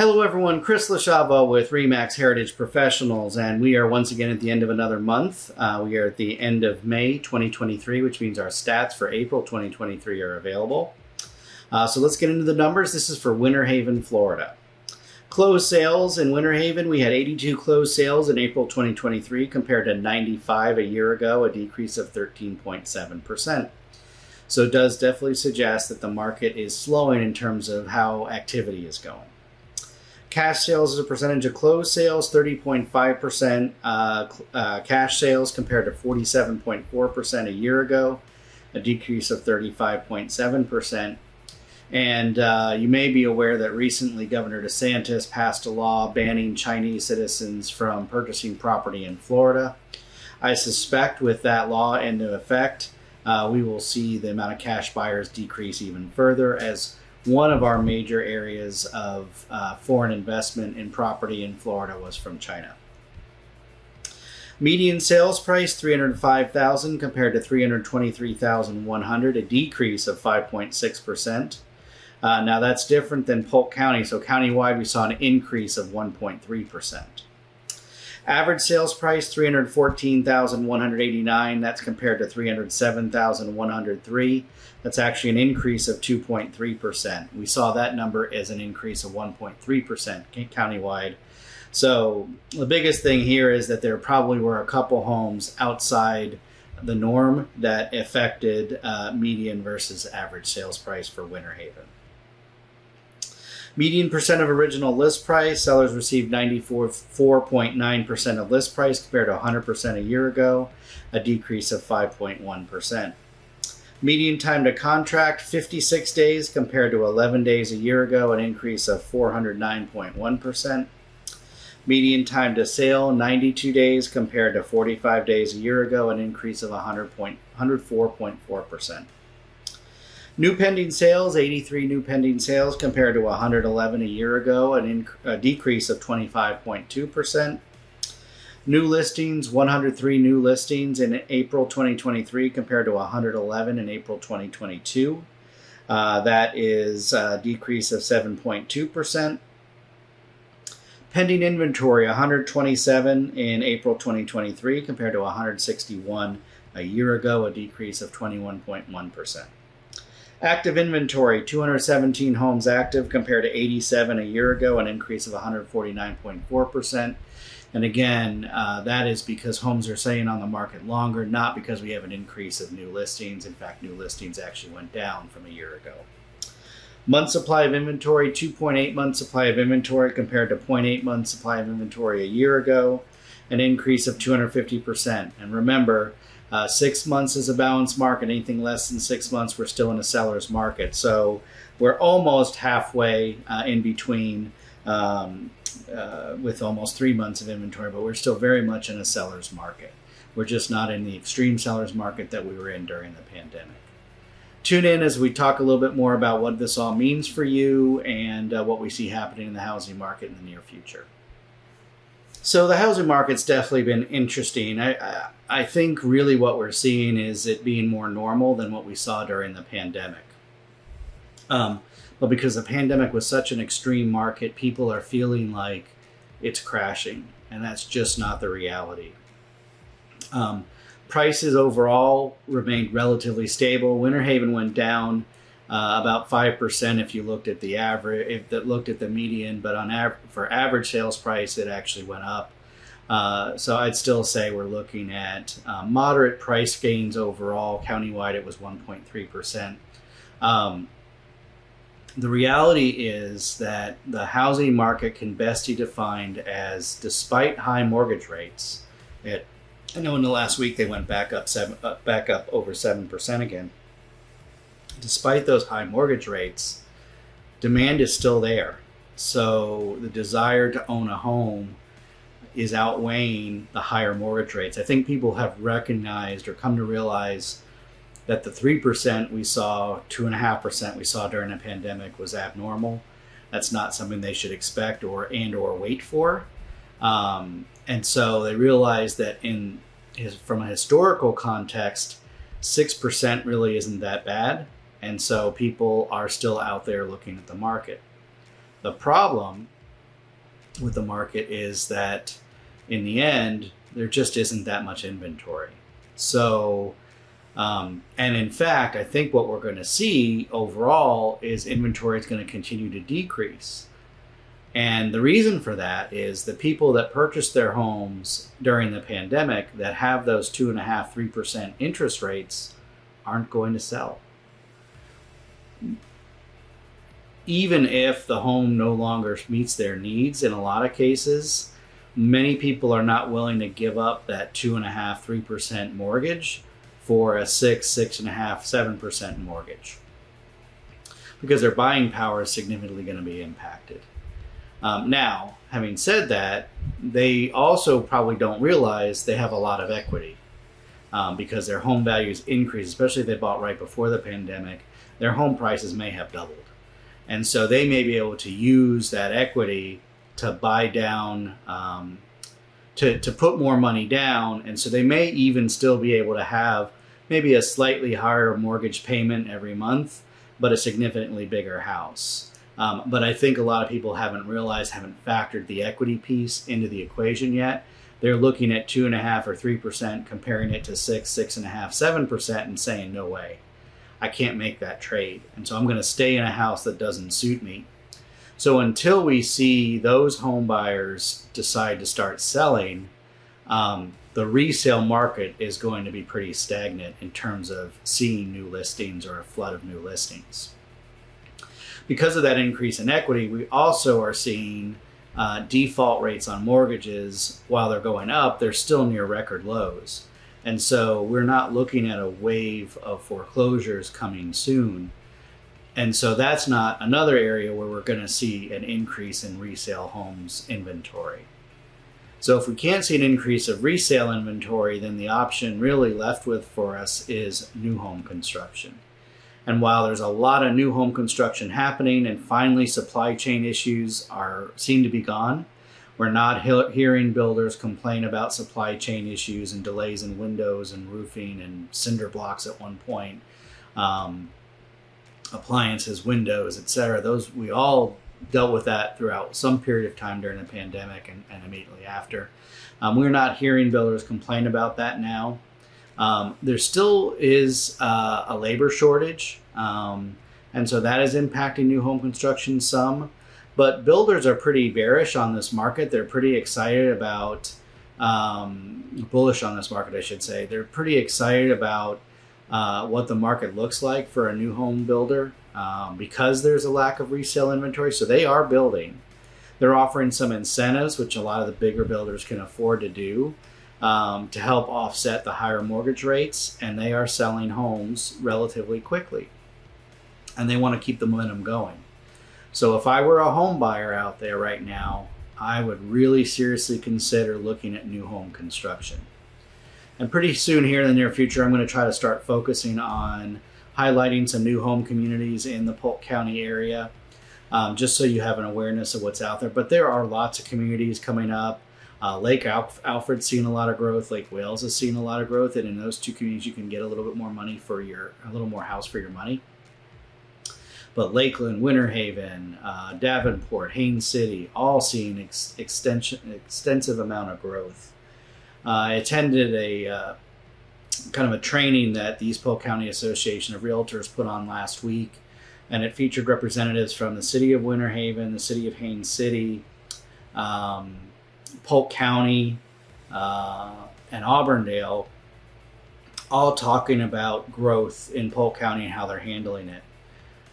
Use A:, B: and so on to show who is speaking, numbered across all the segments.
A: Hello everyone, Chris Lashava with Remax Heritage Professionals, and we are once again at the end of another month. We are at the end of May 2023, which means our stats for April 2023 are available. So let's get into the numbers. This is for Winter Haven, Florida. Closed sales in Winter Haven, we had 82 closed sales in April 2023 compared to 95 a year ago, a decrease of 13.7%. So it does definitely suggest that the market is slowing in terms of how activity is going. Cash sales as a percentage of closed sales, 30.5% cash sales compared to 47.4% a year ago, a decrease of 35.7%. And you may be aware that recently Governor DeSantis passed a law banning Chinese citizens from purchasing property in Florida. I suspect with that law into effect, we will see the amount of cash buyers decrease even further, as one of our major areas of foreign investment in property in Florida was from China. Median sales price $305,000 compared to $323,100, a decrease of 5.6%. Now that's different than Polk County. So countywide, we saw an increase of 1.3%. Average sales price $314,189. That's compared to $307,103. That's actually an increase of 2.3%. We saw that number as an increase of 1.3% countywide. So the biggest thing here is that there probably were a couple homes outside the norm that affected median versus average sales price for Winter Haven. Median percent of original list price, sellers received 94.9% of list price compared to 100% a year ago, a decrease of 5.1%. Median time to contract, 56 days compared to 11 days a year ago, an increase of 409.1%. Median time to sale, 92 days compared to 45 days a year ago, an increase of 104.4%. New pending sales, 83 new pending sales compared to 111 a year ago, a decrease of 25.2%. New listings, 103 new listings in April 2023 compared to 111 in April 2022. That is a decrease of 7.2%. Pending inventory, 127 in April 2023 compared to 161 a year ago, a decrease of 21.1%. Active inventory, 217 homes active compared to 87 a year ago, an increase of 149.4%. And again, that is because homes are staying on the market longer, not because we have an increase of new listings. In fact, new listings actually went down from a year ago. Month supply of inventory, 2.8 months supply of inventory compared to 0.8 months supply of inventory a year ago, an increase of 250%. And remember, 6 months is a balanced market. Anything less than 6 months, we're still in a seller's market. So we're almost halfway in between with almost 3 months of inventory, but we're still very much in a seller's market. We're just not in the extreme seller's market that we were in during the pandemic. Tune in as we talk a little bit more about what this all means for you and what we see happening in the housing market in the near future. So the housing market's definitely been interesting. I think really what we're seeing is it being more normal than what we saw during the pandemic. But because the pandemic was such an extreme market, people are feeling like it's crashing, and that's just not the reality. Prices overall remained relatively stable. Winter Haven went down about 5% if you looked at the average, if that looked at the median, but for average sales price, it actually went up. So I'd still say we're looking at moderate price gains overall. Countywide, it was 1.3%. The reality is that the housing market can best be defined as, despite high mortgage rates, I know in the last week they went back up over 7% again. Despite those high mortgage rates, demand is still there. So the desire to own a home is outweighing the higher mortgage rates. I think people have recognized or come to realize that the 3% we saw, 2.5% we saw during the pandemic was abnormal. That's not something they should expect or wait for. And so they realize that from a historical context, 6% really isn't that bad. And so people are still out there looking at the market. The problem with the market is that in the end, there just isn't that much inventory. So, and in fact, I think what we're going to see overall is inventory is going to continue to decrease. And the reason for that is the people that purchased their homes during the pandemic that have those 2.5%, 3% interest rates aren't going to sell. Even if the home no longer meets their needs, in a lot of cases, many people are not willing to give up that 2.5%, 3% mortgage for a 6.5%, 7% mortgage, because their buying power is significantly going to be impacted. Now, having said that, they also probably don't realize they have a lot of equity because their home values increase, especially if they bought right before the pandemic. Their home prices may have doubled. And so they may be able to use that equity to buy down, to put more money down. And so they may even still be able to have maybe a slightly higher mortgage payment every month, but a significantly bigger house. But I think a lot of people haven't factored the equity piece into the equation yet. They're looking at 2.5% or 3%, comparing it to 6.5%, 7%, and saying, no way, I can't make that trade. And so I'm going to stay in a house that doesn't suit me. So until we see those home buyers decide to start selling, the resale market is going to be pretty stagnant in terms of seeing new listings or a flood of new listings. Because of that increase in equity, we also are seeing default rates on mortgages. While they're going up, they're still near record lows. And so we're not looking at a wave of foreclosures coming soon. And so that's not another area where we're going to see an increase in resale homes inventory. So if we can't see an increase of resale inventory, then the option really left with for us is new home construction. And while there's a lot of new home construction happening and finally supply chain issues seem to be gone, we're not hearing builders complain about supply chain issues and delays in windows and roofing and cinder blocks at one point, appliances, windows, etc. Those, we all dealt with that throughout some period of time during the pandemic and immediately after. We're not hearing builders complain about that now. There still is a labor shortage, and so that is impacting new home construction some. But builders are pretty bearish on this market. They're pretty excited about, bullish on this market, I should say. They're pretty excited about what the market looks like for a new home builder because there's a lack of resale inventory. So they are building. They're offering some incentives, which a lot of the bigger builders can afford to do, to help offset the higher mortgage rates, and they are selling homes relatively quickly. And they want to keep the momentum going. So if I were a home buyer out there right now, I would really seriously consider looking at new home construction. And pretty soon here in the near future, I'm going to try to start focusing on highlighting some new home communities in the Polk County area, just so you have an awareness of what's out there. But there are lots of communities coming up. Lake Alfred's seeing a lot of growth. Lake Wales is seeing a lot of growth. And in those two communities, you can get a little bit more money a little more house for your money. But Lakeland, Winter Haven, Davenport, Haines City, all seeing extensive amount of growth. I attended a kind of a training that the East Polk County Association of Realtors put on last week, and it featured representatives from the city of Winter Haven, the city of Haines City, Polk County, and Auburndale, all talking about growth in Polk County and how they're handling it.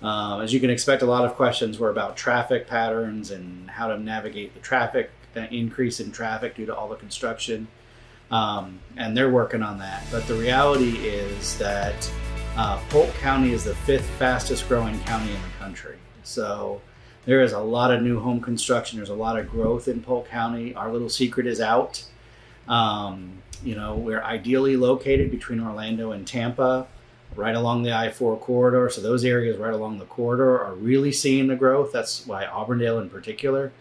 A: As you can expect, a lot of questions were about traffic patterns and how to navigate the traffic, increase in traffic due to all the construction. And they're working on that. But the reality is that Polk County is the 5th fastest growing county in the country. So there is a lot of new home construction. There's a lot of growth in Polk County. Our little secret is out. We're ideally located between Orlando and Tampa, right along the I-4 corridor. So those areas right along the corridor are really seeing the growth. That's why Auburndale in particular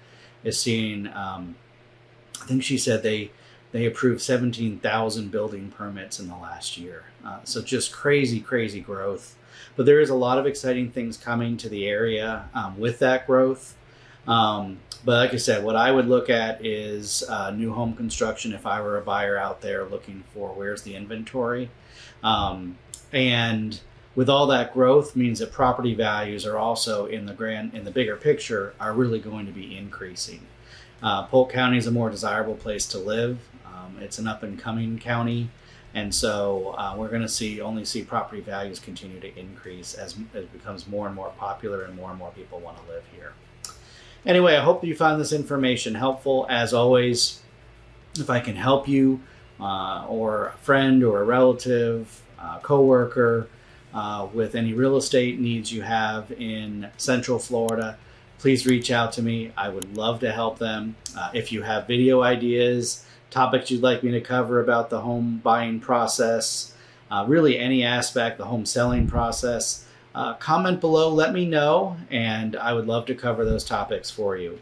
A: is seeing, I think she said they approved 17,000 building permits in the last year. So just crazy, crazy growth. But there is a lot of exciting things coming to the area with that growth. But like I said, what I would look at is new home construction if I were a buyer out there looking for where's the inventory. And with all that growth means that property values are also in the bigger picture are really going to be increasing. Polk County is a more desirable place to live. It's an up and coming county. And so we're going to only see property values continue to increase as it becomes more and more popular and more people want to live here. Anyway, I hope you found this information helpful. As always, if I can help you or a friend or a relative, coworker with any real estate needs you have in Central Florida, please reach out to me. I would love to help them. If you have video ideas, topics you'd like me to cover about the home buying process, really any aspect, the home selling process, comment below, let me know, and I would love to cover those topics for you.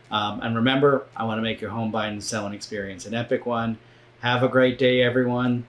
A: And remember, I want to make your home buying and selling experience an epic one. Have a great day, everyone.